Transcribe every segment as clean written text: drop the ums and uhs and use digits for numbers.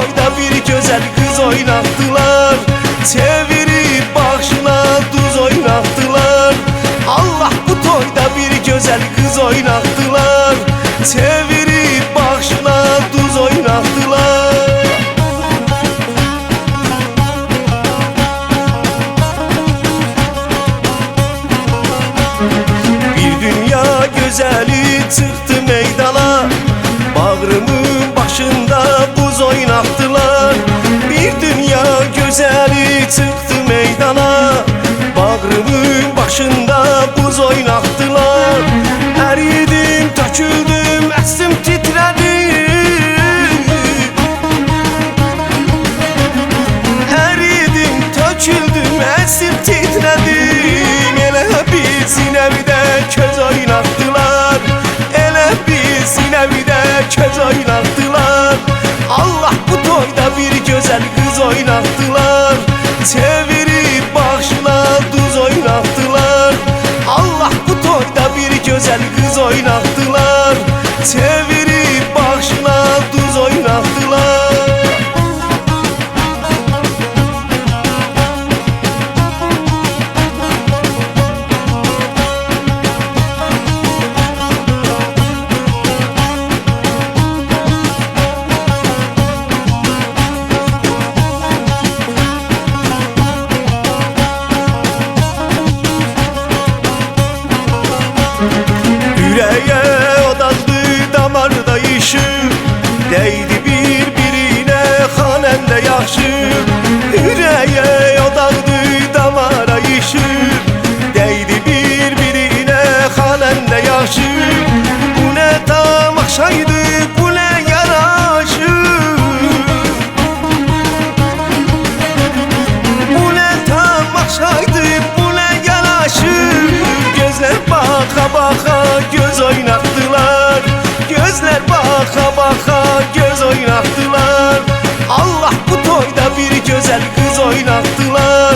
toyda bir güzel kız oynattılar. Çevirip başına tuz oynattılar. Allah bu toyda bir güzel kız oynattılar. Çevirip başına tuz oynattılar. Bir dünya güzeli çıktı meydana, bağrımın başında buz oynattılar. Bir dünya güzeli çıktı meydana, bağrımın başında buz oynattılar. Eridim, döküldüm, əstim titredim. Eridim, döküldüm, əstim titredim. Elə bir sinəvdə köz oynattılar. Elə bir sinəvdə köz oynattılar. Allah bu toyda bir güzel kız oynattılar. Çevirip başına tuz oynattılar. Allah bu toyda bir güzel kız oynattılar. Çevirip başına tuz oynattılar. Yüreğe odandı damarda işim, değdi birbirine hanemde yaşım. Yüreğe odandı damara işim, değdi birbirine hanemde yaşım. Bu ne tamaşaydı, bu ne yaraşım. Bu ne tamaşaydı, bu ne yaraşım. Gözler baka baka göz oynattılar. Gözler baka baka göz oynattılar. Allah bu toyda bir güzel kız oynattılar.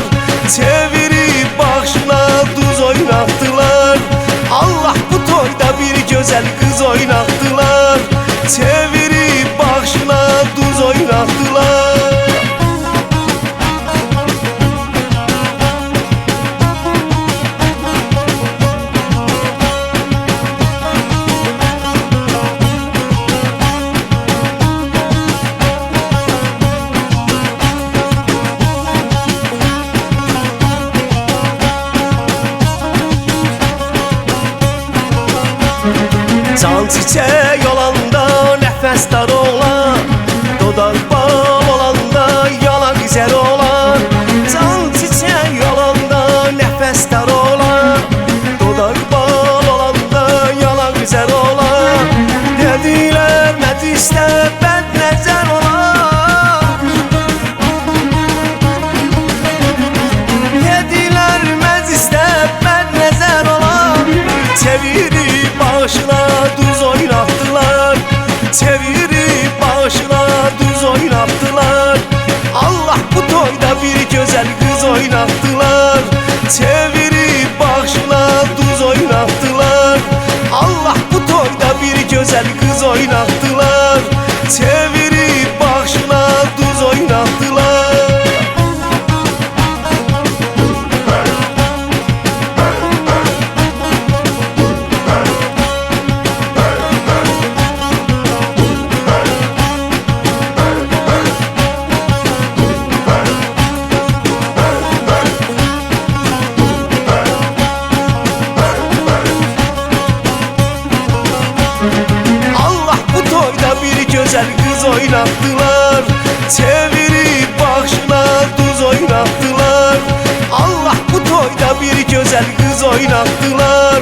Çevirip başına tuz oynattılar. Allah bu toyda bir güzel kız oynattılar. Çevirip başına tuz oynattılar. Can çiçek olanda nefes dar olan, dodaq bal olanda yalan güzel olan. Can çiçek olanda nefes dar olan, dodaq bal olanda yalan güzel olan. Dediler mecliste ben nezer olan. Dediler mecliste ben nezer olan. Çevirip başına tuz oynattılar. Çevirip başına tuz oynattılar. Allah bu toyda bir güzel kız oynattılar. Çevirip başına tuz oynattılar. Allah bu toyda bir güzel kız oynattılar. Çevirip başına tuz oynattılar. Allah bu toyda bir güzel kız oynattılar. Çevirip başına tuz oynattılar. Allah bu toyda bir güzel kız oynattılar.